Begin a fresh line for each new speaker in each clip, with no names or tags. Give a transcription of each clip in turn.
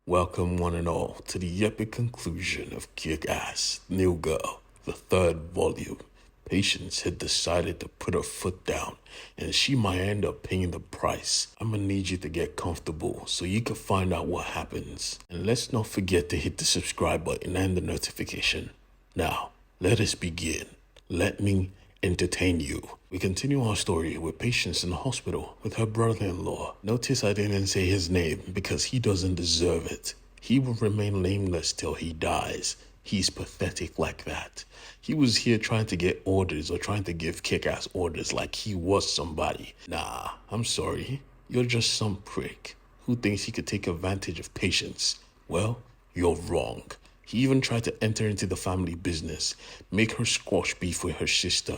Welcome one and all to the epic conclusion of Kick-Ass, New Girl, the third volume. Patience had decided to put her foot down, and she might end up paying the price. I'm gonna need you to get comfortable so you can find out what happens. And let's not forget to hit the subscribe button and the notification. Now, let us begin. Let me entertain you. We continue our story with Patience in the hospital with her brother-in-law. Notice I didn't say his name because he doesn't deserve it. He will remain nameless till he dies. He's pathetic like that. He was here trying to get orders or trying to give kick-ass orders like he was somebody. Nah, I'm sorry. You're just some prick who thinks he could take advantage of Patience. Well, you're wrong. He even tried to enter into the family business, make her squash beef with her sister.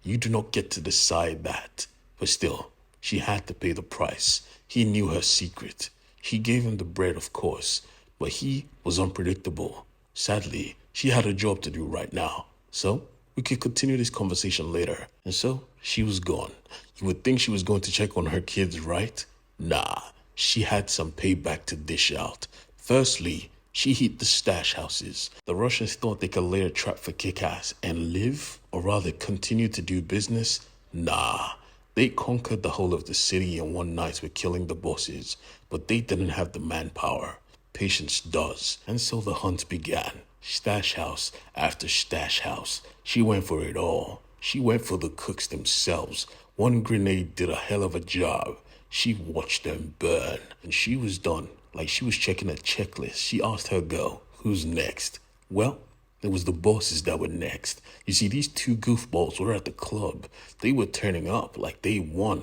You do not get to decide that. But still, she had to pay the price. He knew her secret. He gave him the bread, of course, but he was unpredictable. Sadly, she had a job to do right now. So, we could continue this conversation later. And so, she was gone. You would think she was going to check on her kids, right? Nah, she had some payback to dish out. Firstly, she hit the stash houses. The Russians thought they could lay a trap for Kick-Ass and live, or rather continue to do business. Nah, they conquered the whole of the city in one night with killing the bosses, but they didn't have the manpower. Patience does, and so the hunt began. Stash house after stash house. She went for it all. She went for the cooks themselves. One grenade did a hell of a job. She watched them burn, and she was done. Like she was checking a checklist. She asked her girl, who's next? Well, it was the bosses that were next. You see, these two goofballs were at the club. They were turning up like they won.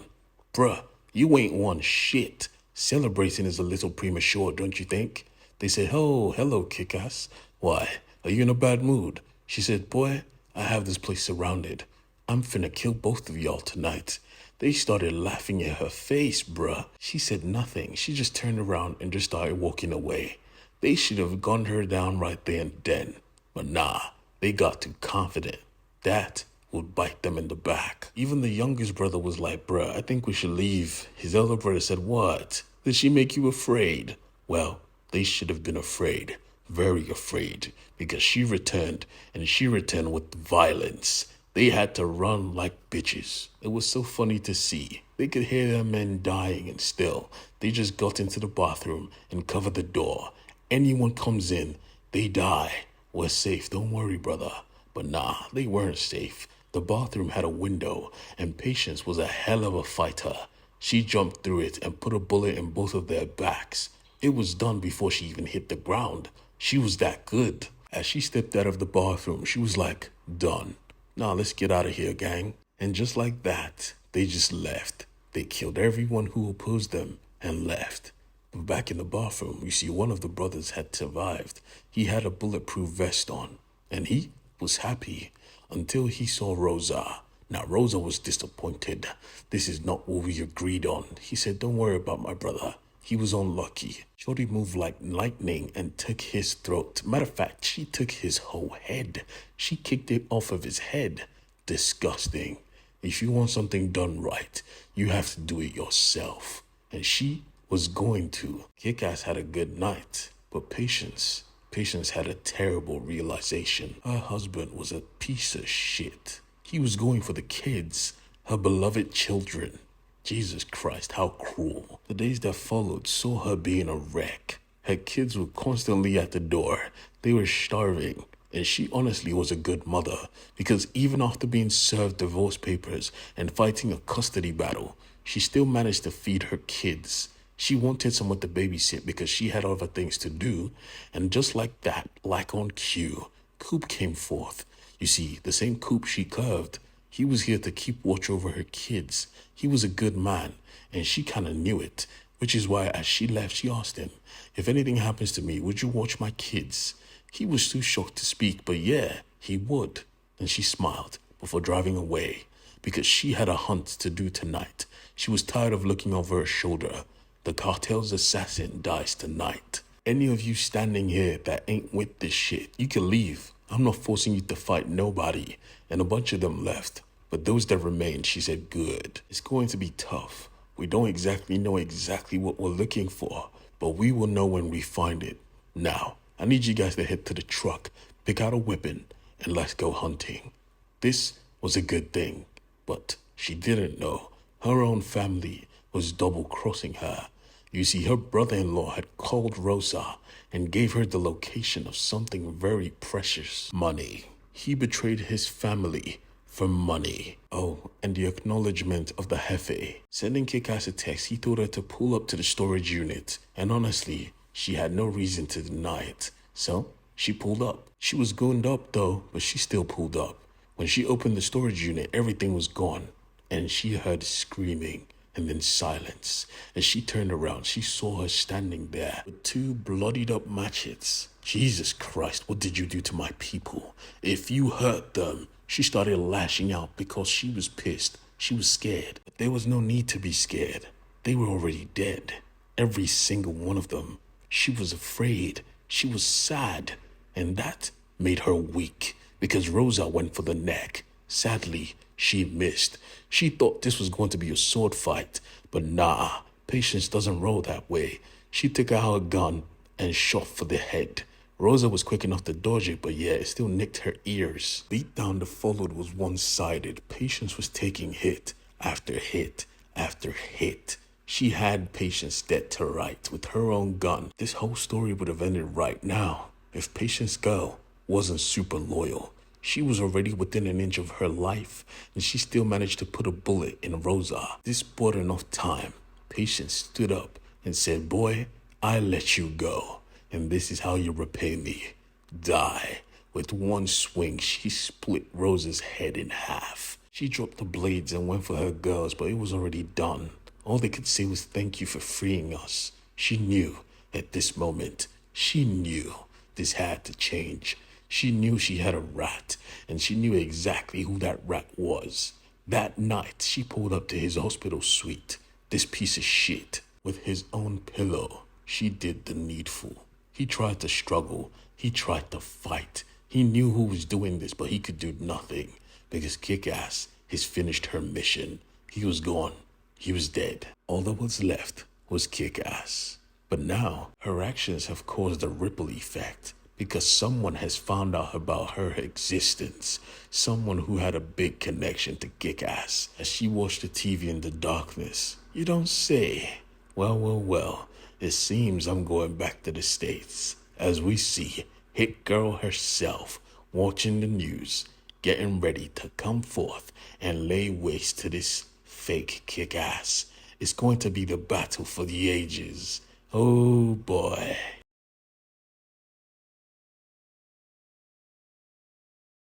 Bruh, you ain't won shit. Celebrating is a little premature, don't you think? They said, oh, hello, Kick-Ass. Why, are you in a bad mood? She said, boy, I have this place surrounded. I'm finna kill both of y'all tonight. They started laughing in her face, bruh. She said nothing. She just turned around and just started walking away. They should have gunned her down right there and then. But nah, they got too confident. That would bite them in the back. Even the youngest brother was like, bruh, I think we should leave. His elder brother said, what? Did she make you afraid? Well, they should have been afraid. Very afraid. Because she returned, and she returned with violence. They had to run like bitches. It was so funny to see. They could hear their men dying and still, they just got into the bathroom and covered the door. Anyone comes in, they die. We're safe, don't worry, brother. But nah, they weren't safe. The bathroom had a window, and Patience was a hell of a fighter. She jumped through it and put a bullet in both of their backs. It was done before she even hit the ground. She was that good. As she stepped out of the bathroom, she was like, done. Nah, let's get out of here, gang. And just like that, they just left. They killed everyone who opposed them and left. But back in the bathroom, you see one of the brothers had survived. He had a bulletproof vest on, and he was happy until he saw Rosa. Now, Rosa was disappointed. This is not what we agreed on. He said, don't worry about my brother. He was unlucky. Shorty moved like lightning and took his throat. Matter of fact, she took his whole head. She kicked it off of his head. Disgusting. If you want something done right, you have to do it yourself. And she was going to. Kick-Ass had a good night, but Patience had a terrible realization. Her husband was a piece of shit. He was going for the kids, her beloved children. Jesus Christ, how cruel. The days that followed saw her being a wreck. Her kids were constantly at the door. They were starving. And she honestly was a good mother, because even after being served divorce papers and fighting a custody battle, she still managed to feed her kids. She wanted someone to babysit because she had other things to do. And just like that, like on cue, Coop came forth. You see, the same Coop she curved. He was here to keep watch over her kids. He was a good man, and she kind of knew it, which is why as she left, she asked him, if anything happens to me, would you watch my kids? He was too shocked to speak, but yeah, he would. And she smiled before driving away, because she had a hunt to do tonight. She was tired of looking over her shoulder. The cartel's assassin dies tonight. Any of you standing here that ain't with this shit, you can leave. I'm not forcing you to fight nobody. And a bunch of them left. But those that remained, she said, good. It's going to be tough. We don't exactly know what we're looking for. but we will know when we find it. Now, I need you guys to head to the truck, pick out a weapon, and let's go hunting. This was a good thing, but she didn't know her own family was double-crossing her. You see, her brother-in-law had called Rosa and gave her the location of something very precious: money. He betrayed his family for money. Oh, and the acknowledgement of the Jefe. Sending Kickass a text, he told her to pull up to the storage unit, and honestly, she had no reason to deny it. So, she pulled up. She was gooned up though, but she still pulled up. When she opened the storage unit, everything was gone, and she heard screaming and then silence. As she turned around, she saw her standing there with two bloodied up machetes. Jesus Christ, what did you do to my people? If you hurt them. She started lashing out because she was pissed. She was scared. But there was no need to be scared. They were already dead. Every single one of them. She was afraid. She was sad. And that made her weak because Rosa went for the neck. Sadly, she missed. She thought this was going to be a sword fight, but nah, Patience doesn't roll that way. She took out her gun and shot for the head. Rosa was quick enough to dodge it, but yeah, it still nicked her ears. Beatdown that followed was one-sided. Patience was taking hit after hit after hit. She had Patience dead to rights with her own gun. This whole story would have ended right now if Patience girl wasn't super loyal. She was already within an inch of her life, and she still managed to put a bullet in Rosa. This bought enough time. Patience stood up and said, "Boy, I let you go, and this is how you repay me. Die." With one swing, she split Rosa's head in half. She dropped the blades and went for her girls, but it was already done. All they could say was thank you for freeing us. She knew at this moment, she knew this had to change. She knew she had a rat, and she knew exactly who that rat was. That night, she pulled up to his hospital suite. This piece of shit, with his own pillow, she did the needful. He tried to struggle. He tried to fight. He knew who was doing this, but he could do nothing because Kickass has finished her mission. He was gone. He was dead. All that was left was Kickass. But now, her actions have caused a ripple effect, because someone has found out about her existence. Someone who had a big connection to Kickass. As she watched the TV in the darkness. You don't say. Well. It seems I'm going back to the States. As we see Hit Girl herself watching the news, getting ready to come forth and lay waste to this fake Kickass. It's going to be the battle for the ages. Oh boy.